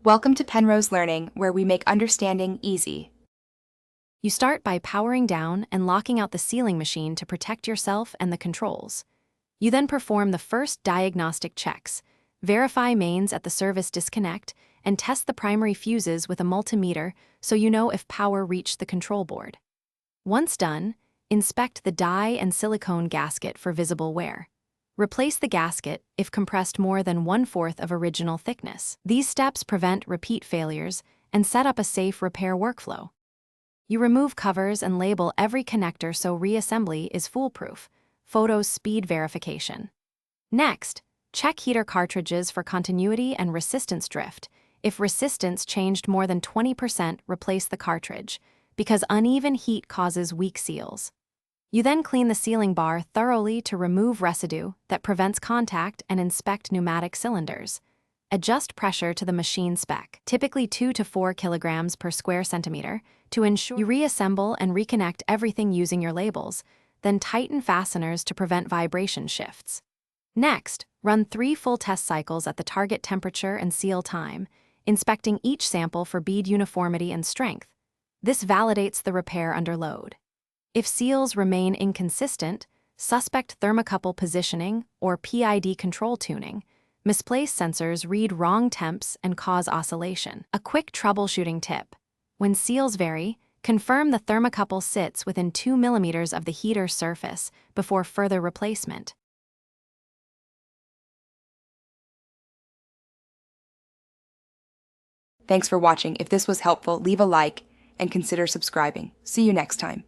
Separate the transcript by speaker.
Speaker 1: Welcome to Penrose Learning, where we make understanding easy.
Speaker 2: You start by powering down and locking out the sealing machine to protect yourself and the controls. You then perform the first diagnostic checks, verify mains at the service disconnect, and test the primary fuses with a multimeter so you know if power reached the control board. Once done, inspect the die and silicone gasket for visible wear. Replace the gasket if compressed more than 1/4 of original thickness. These steps prevent repeat failures and set up a safe repair workflow. You remove covers and label every connector so reassembly is foolproof. Photos speed verification. Next, check heater cartridges for continuity and resistance drift. If resistance changed more than 20%, replace the cartridge, because uneven heat causes weak seals. You then clean the sealing bar thoroughly to remove residue that prevents contact and inspect pneumatic cylinders. Adjust pressure to the machine spec, typically 2 to 4 kilograms per square centimeter, to ensure you reassemble and reconnect everything using your labels, then tighten fasteners to prevent vibration shifts. Next, run 3 full test cycles at the target temperature and seal time, inspecting each sample for bead uniformity and strength. This validates the repair under load. If seals remain inconsistent, suspect thermocouple positioning or PID control tuning. Misplaced sensors read wrong temps and cause oscillation. A quick troubleshooting tip: when seals vary, confirm the thermocouple sits within 2 millimeters of the heater surface before further replacement.
Speaker 1: Thanks for watching. If this was helpful, leave a like and consider subscribing. See you next time.